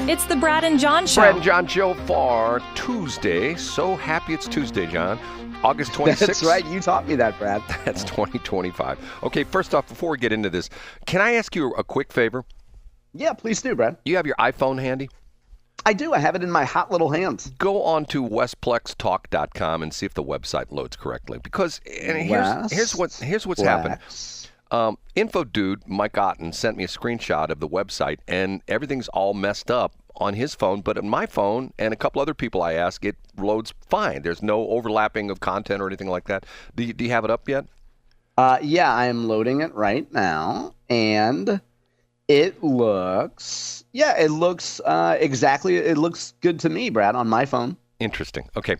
It's the Brad and John Show. Brad and John Show for Tuesday. So happy it's Tuesday, John. August 26th. That's right. You taught me that, Brad. That's 2025. Okay, first off, before we get into this, can I ask you a quick favor? Yeah, please do, Brad. You have your iPhone handy? I do. I have it in my hot little hands. Go on to westplextalk.com and see if the website loads correctly. Because here's what's happened. Info dude Mike Otten sent me a screenshot of the website, and everything's all messed up on his phone, but on my phone and a couple other people I asked, it loads fine. There's no overlapping of content or anything like that. Do you have it up yet? Yeah, I am loading it right now, and it looks exactly. It looks good to me, Brad, on my phone. Interesting. Okay.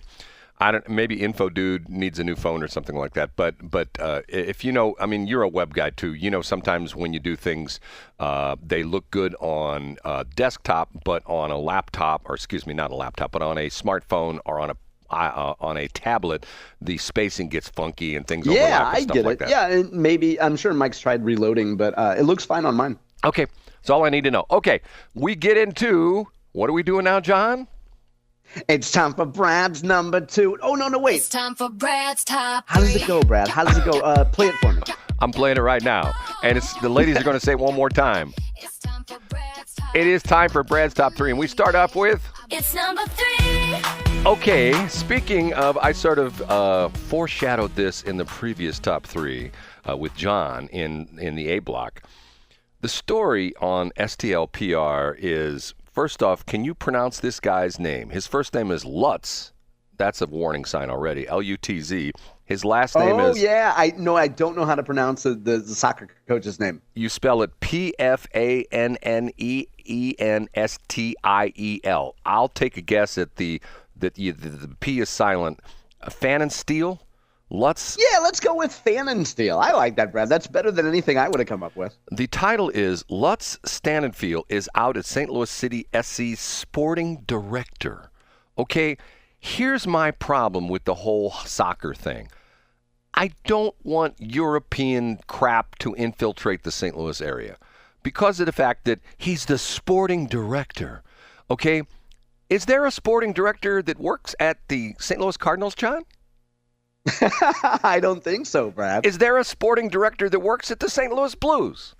Maybe Info Dude needs a new phone or something like that. But if you know, I mean, you're a web guy too. You know, sometimes when you do things, they look good on a desktop, but on a laptop, or excuse me, not a laptop, but on a smartphone or on a tablet, the spacing gets funky and things overlap and stuff get like it. that. Yeah, and maybe I'm sure Mike's tried reloading, but it looks fine on mine. Okay, that's all I need to know. Okay, we get into what are we doing now, John? It's time for Brad's number 2. Oh, no, wait. It's time for Brad's top 3. How does it go, Brad? How does it go? Play it for me. I'm playing it right now. And the ladies are going to say it one more time. It's time for Brad's top It is time for Brad's Top 3. And we start off with... It's number 3. Okay, speaking of, I sort of foreshadowed this in the previous Top 3 with John in the A block. The story on STLPR is... First off, can you pronounce this guy's name? His first name is Lutz. That's a warning sign already. L-U-T-Z. His last name is... Oh, yeah. I don't know how to pronounce the soccer coach's name. You spell it P-F-A-N-N-E-E-N-S-T-I-E-L. I'll take a guess at the P is silent. Pfannenstiel? Lutz? Yeah, let's go with Pfannenstiel. I like that, Brad. That's better than anything I would have come up with. The title is Lutz Stannenfield is out at St. Louis City SC's sporting director. Okay, here's my problem with the whole soccer thing. I don't want European crap to infiltrate the St. Louis area because of the fact that he's the sporting director. Okay, is there a sporting director that works at the St. Louis Cardinals, John? I don't think so, Brad. Is there a sporting director that works at the St. Louis Blues?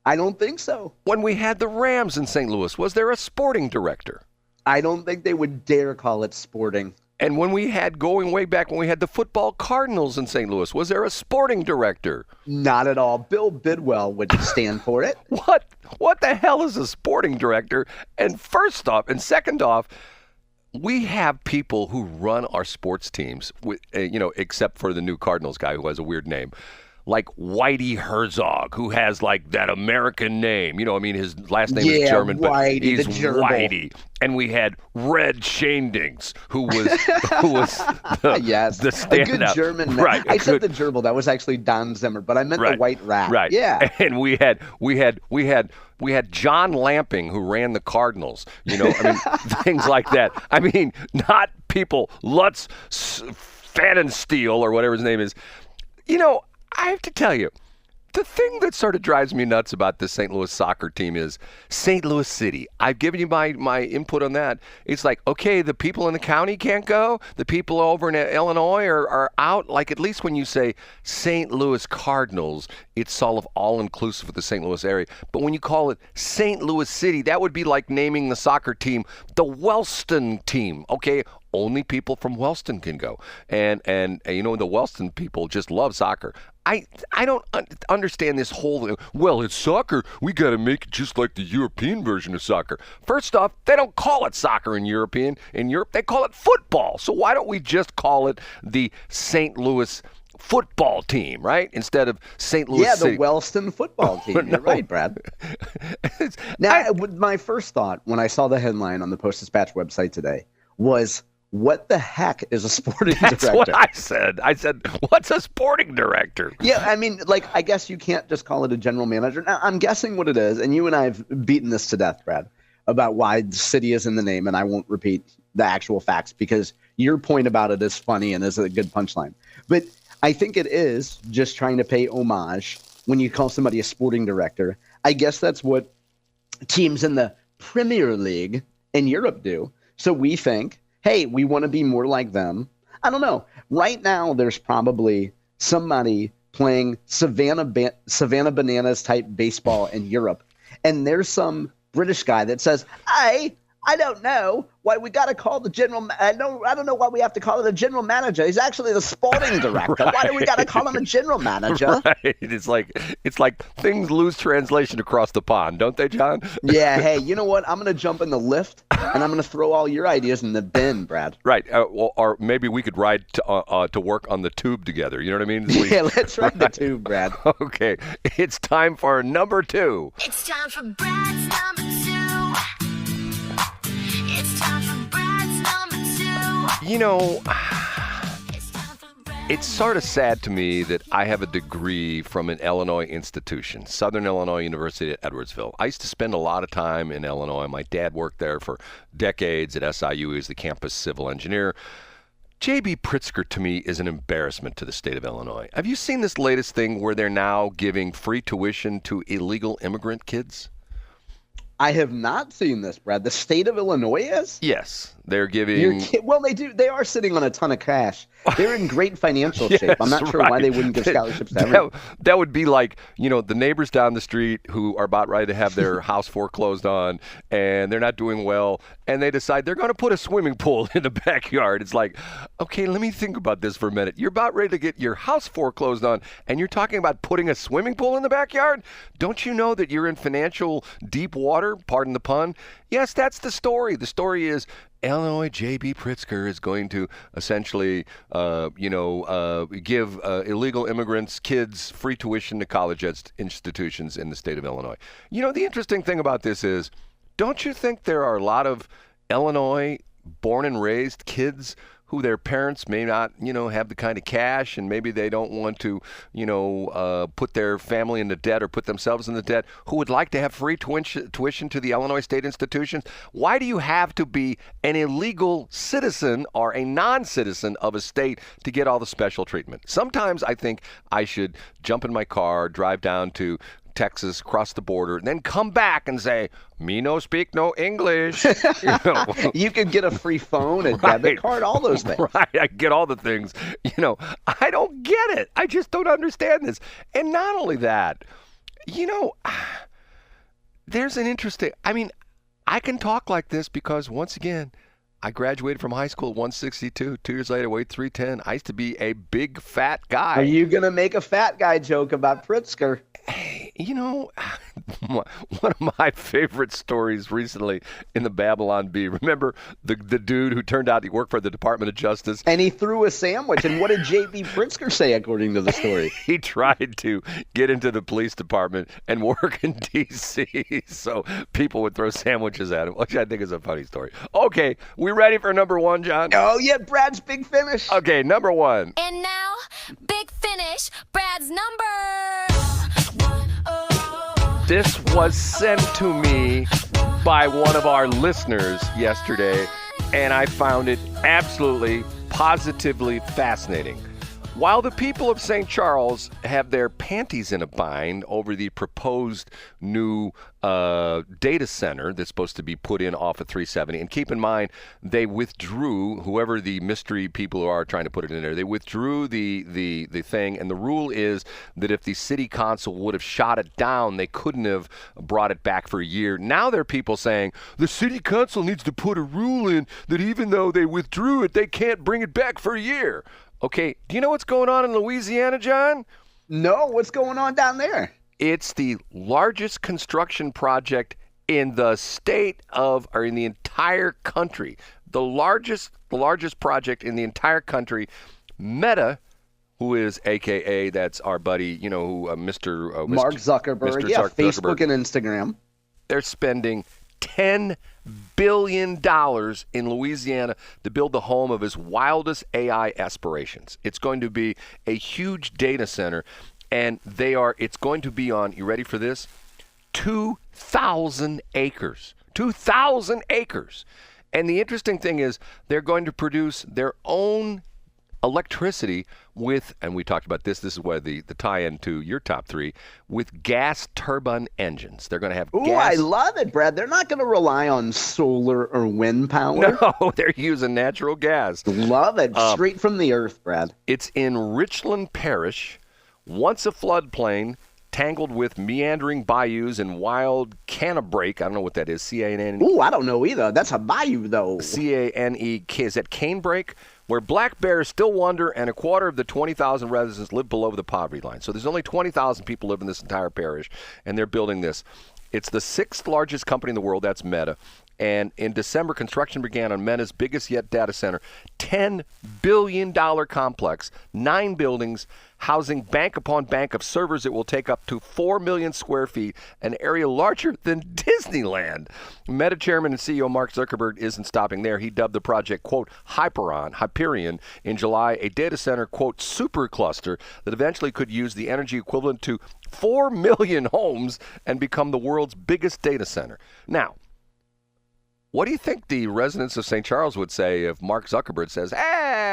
I don't think so. When we had the Rams in St. Louis, was there a sporting director? I don't think they would dare call it sporting. And when we had, going way back, when we had the football Cardinals in St. Louis, was there a sporting director? Not at all. Bill Bidwell would stand for it. What the hell is a sporting director? And first off, and second off, we have people who run our sports teams, with, except for the new Cardinals guy who has a weird name, like Whitey Herzog, who has like that American name. His last name is German, Whitey, but he's the gerbil. Whitey. And we had Red Shandings, who was the, yes, the standout. A good German man. Right, I said the gerbil. That was actually Don Zimmer, but I meant the white rat. Right. Yeah. And we had John Lamping, who ran the Cardinals. Things like that. I mean, not people. Lutz Pfannenstiel or whatever his name is. I have to tell you, the thing that sort of drives me nuts about the St. Louis soccer team is St. Louis City. I've given you my input on that. It's like, okay, the people in the county can't go. The people over in Illinois are out. Like, at least when you say St. Louis Cardinals, it's sort of all-inclusive of the St. Louis area. But when you call it St. Louis City, that would be like naming the soccer team the Wellston team, okay? Only people from Wellston can go. And the Wellston people just love soccer. I don't understand this whole, well, it's soccer. We got to make it just like the European version of soccer. First off, they don't call it soccer in Europe. They call it football. So why don't we just call it the St. Louis football team, right? Instead of St. Louis City. Yeah, the Wellston football team. You're right, Brad. Now, my first thought when I saw the headline on the Post-Dispatch website today was, what the heck is a sporting director? That's what I said. I said, what's a sporting director? Yeah, I mean, I guess you can't just call it a general manager. Now, I'm guessing what it is, and you and I have beaten this to death, Brad, about why the city is in the name, and I won't repeat the actual facts because your point about it is funny and is a good punchline. But I think it is just trying to pay homage when you call somebody a sporting director. I guess that's what teams in the Premier League in Europe do. So we think, hey, we want to be more like them. I don't know. Right now, there's probably somebody playing Savannah Bananas type baseball in Europe. And there's some British guy that says, I don't know why we got to call the general. I don't know why we have to call it a general manager. He's actually the sporting director. Why do we got to call him a general manager? Right. It's like things lose translation across the pond, don't they, John? Yeah. Hey, you know what? I'm going to jump in the lift and I'm going to throw all your ideas in the bin, Brad. Right. Well, or maybe we could ride to work on the tube together. You know what I mean? Yeah, let's ride the tube, Brad. Okay. It's time for number 2. It's time for Brad's number 2. It's time for Brad's number 2. You know, It's time for Brad's it's sort of sad to me that I have a degree from an Illinois institution, Southern Illinois University at Edwardsville. I used to spend a lot of time in Illinois. My dad worked there for decades at SIU. He was the campus civil engineer. J.B. Pritzker, to me, is an embarrassment to the state of Illinois. Have you seen this latest thing where they're now giving free tuition to illegal immigrant kids? I have not seen this, Brad. The state of Illinois is? Yes. They're giving... Well, they do. They are sitting on a ton of cash. They're in great financial shape. I'm not sure why they wouldn't give scholarships to everyone. That would be like, the neighbors down the street who are about ready to have their house foreclosed on, and they're not doing well, and they decide they're going to put a swimming pool in the backyard. It's like, okay, let me think about this for a minute. You're about ready to get your house foreclosed on, and you're talking about putting a swimming pool in the backyard? Don't you know that you're in financial deep water? Pardon the pun. Yes, that's the story. The story is Illinois J.B. Pritzker is going to essentially, give illegal immigrants, kids, free tuition to college institutions in the state of Illinois. The interesting thing about this is, don't you think there are a lot of Illinois born and raised kids who their parents may not, have the kind of cash, and maybe they don't want to, put their family into debt or put themselves in the debt, who would like to have free tuition to the Illinois state institutions? Why do you have to be an illegal citizen or a non-citizen of a state to get all the special treatment? Sometimes I think I should jump in my car, drive down to Texas, cross the border, and then come back and say, me no speak no English. You could get a free phone, a debit card, all those things. Right, I get all the things. I don't get it. I just don't understand this. And not only that, there's an interesting, I can talk like this because, once again, I graduated from high school at 162. 2 years later, I weighed 310. I used to be a big, fat guy. Are you going to make a fat guy joke about Pritzker? Hey, one of my favorite stories recently in the Babylon Bee. Remember the dude who turned out he worked for the Department of Justice? And he threw a sandwich. And what did J.B. Pritzker say, according to the story? He tried to get into the police department and work in D.C. so people would throw sandwiches at him, which I think is a funny story. Okay, we ready for number 1, John? Oh, yeah, Brad's big finish. Okay, number 1. And now, big finish, Brad's number 1. This was sent to me by one of our listeners yesterday, and I found it absolutely, positively fascinating. While the people of St. Charles have their panties in a bind over the proposed new data center that's supposed to be put in off of 370, and keep in mind, they withdrew, whoever the mystery people are trying to put it in there, they withdrew the thing, and the rule is that if the city council would have shot it down, they couldn't have brought it back for a year. Now there are people saying the city council needs to put a rule in that even though they withdrew it, they can't bring it back for a year. Okay, do you know what's going on in Louisiana, John? No, what's going on down there? It's the largest construction project in the state or in the entire country. The largest project in the entire country. Meta, who is AKA, that's our buddy, Mr. Mark Zuckerberg. Mr. Yeah, Zuckerberg. Facebook and Instagram. They're spending $10 billion in Louisiana to build the home of his wildest AI aspirations. It's going to be a huge data center, and it's going to be on, you ready for this? 2,000 acres. 2,000 acres. And the interesting thing is they're going to produce their own electricity with, and we talked about this is where the tie-in to your top three, with gas turbine engines. They're going to have Ooh, gas. I love it, Brad. They're not going to rely on solar or wind power. No, they're using natural gas. Love it. Straight from the earth, Brad. It's in Richland Parish, once a floodplain, tangled with meandering bayous and wild cannebrake. I don't know what that is. C-A-N-E. Ooh, I don't know either. That's a bayou, though. C-A-N-E-K. Is that canebrake? Where black bears still wander, and a quarter of the 20,000 residents live below the poverty line. So there's only 20,000 people live in this entire parish, and they're building this. It's the sixth largest company in the world. That's Meta. And in December, construction began on Meta's biggest yet data center, $10 billion complex, 9 buildings, housing bank upon bank of servers. It will take up to 4 million square feet, an area larger than Disneyland. Meta chairman and CEO Mark Zuckerberg isn't stopping there. He dubbed the project, quote, Hyperion in July, a data center, quote, supercluster that eventually could use the energy equivalent to 4 million homes and become the world's biggest data center. Now, what do you think the residents of St. Charles would say if Mark Zuckerberg says,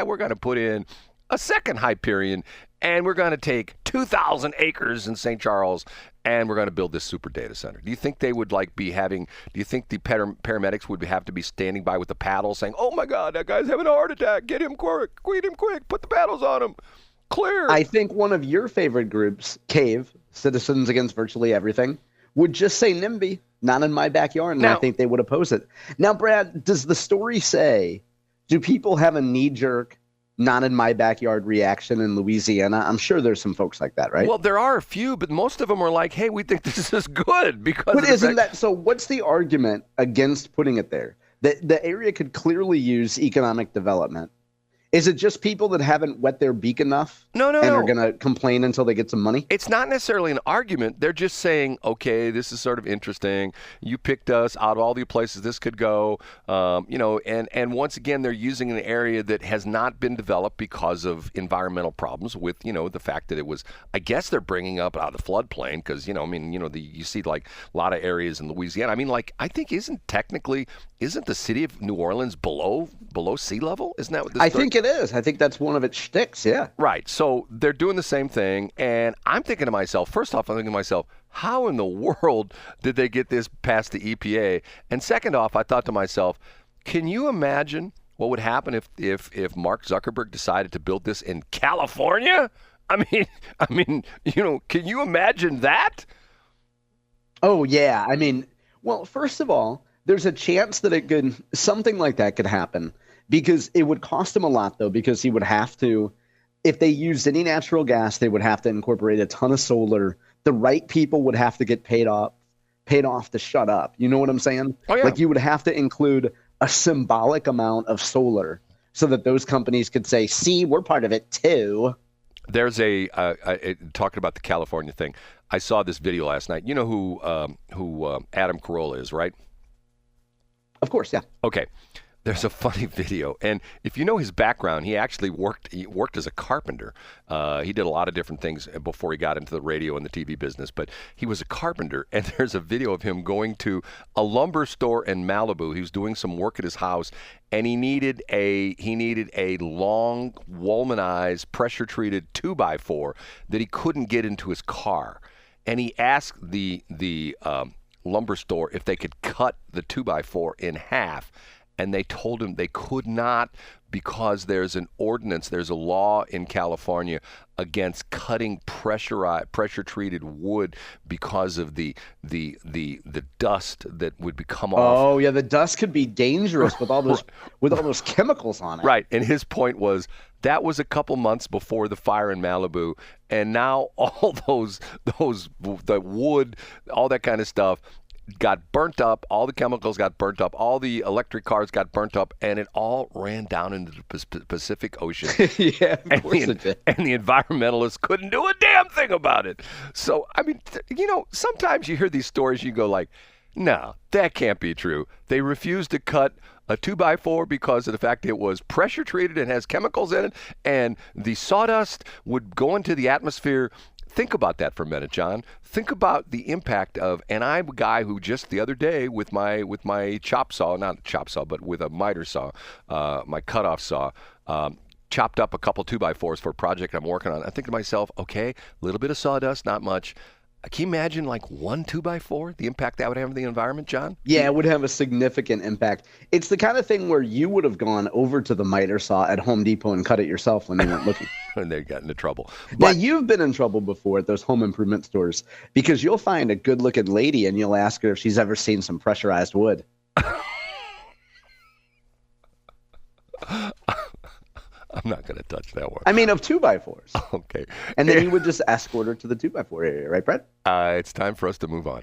we're going to put in a second Hyperion and we're going to take 2,000 acres in St. Charles and we're going to build this super data center? Do you think they would do you think the paramedics would have to be standing by with the paddles saying, oh my God, that guy's having a heart attack, get him quick, put the paddles on him, clear? I think one of your favorite groups, CAVE, Citizens Against Virtually Everything, would just say NIMBY, not in my backyard, and Now, I think they would oppose it. Now, Brad, does the story say, do people have a knee-jerk, not in my backyard reaction in Louisiana? I'm sure there's some folks like that, right? Well, there are a few, but most of them are like, hey, we think this is good because But of the isn't fact- that so? What's the argument against putting it there? The area could clearly use economic development. Is it just people that haven't wet their beak enough No. and are going to complain until they get some money? It's not necessarily an argument. They're just saying, okay, this is sort of interesting. You picked us out of all the places this could go, and once again, they're using an area that has not been developed because of environmental problems with, the fact that it was, I guess they're bringing up out of the floodplain because, you see like a lot of areas in Louisiana. I mean, like, I think isn't the city of New Orleans below sea level? Isn't that what this I think it is. I think that's one of its shticks, yeah. Right. So they're doing the same thing. And I'm thinking to myself, how in the world did they get this past the EPA? And second off, I thought to myself, can you imagine what would happen if Mark Zuckerberg decided to build this in California? I mean, can you imagine that? Oh, yeah. I mean, well, first of all, there's a chance that something like that could happen. Because it would cost him a lot, though, because he would have to, if they used any natural gas, they would have to incorporate a ton of solar. The right people would have to get paid off to shut up. You know what I'm saying? Oh, yeah. Like you would have to include a symbolic amount of solar so that those companies could say, see, we're part of it, too. There's talking about the California thing. I saw this video last night. You know who Adam Carolla is, right? Of course, yeah. Okay. There's a funny video, and if you know his background, he actually worked as a carpenter. He did a lot of different things before he got into the radio and the TV business, but he was a carpenter, and there's a video of him going to a lumber store in Malibu. He was doing some work at his house, and he needed a long, womanized, pressure-treated 2x4 that he couldn't get into his car. And he asked the lumber store if they could cut the 2x4 in half. And they told him they could not because there's an ordinance, there's a law in California against cutting pressure-treated wood because of the dust that would come off. Oh, yeah, the dust could be dangerous with all those chemicals on it. Right, and his point was that was a couple months before the fire in Malibu, and now all the wood, all that kind of stuff got burnt up, all the chemicals got burnt up, all the electric cars got burnt up, and it all ran down into the Pacific Ocean. Yeah, of course it did. And the environmentalists couldn't do a damn thing about it. So, I mean, sometimes you hear these stories, you go like, no, that can't be true. They refused to cut a 2x4 because of the fact it was pressure treated and has chemicals in it, and the sawdust would go into the atmosphere. Think about that for a minute, John. Think about the impact of, and I'm a guy who just the other day with my chop saw, not chop saw, but with a miter saw, my cutoff saw, chopped up a couple 2x4s for a project I'm working on. I think to myself, okay, a little bit of sawdust, not much. Can you imagine like one 2x4, the impact that would have on the environment, John? Yeah, it would have a significant impact. It's the kind of thing where you would have gone over to the miter saw at Home Depot and cut it yourself when they weren't looking. And they got into trouble. Now, But you've been in trouble before at those home improvement stores because you'll find a good-looking lady and you'll ask her if she's ever seen some pressurized wood. I'm not going to touch that one. I mean, of 2x4s. Okay. And then you would just escort her to the 2x4 area, right, Brett? It's time for us to move on.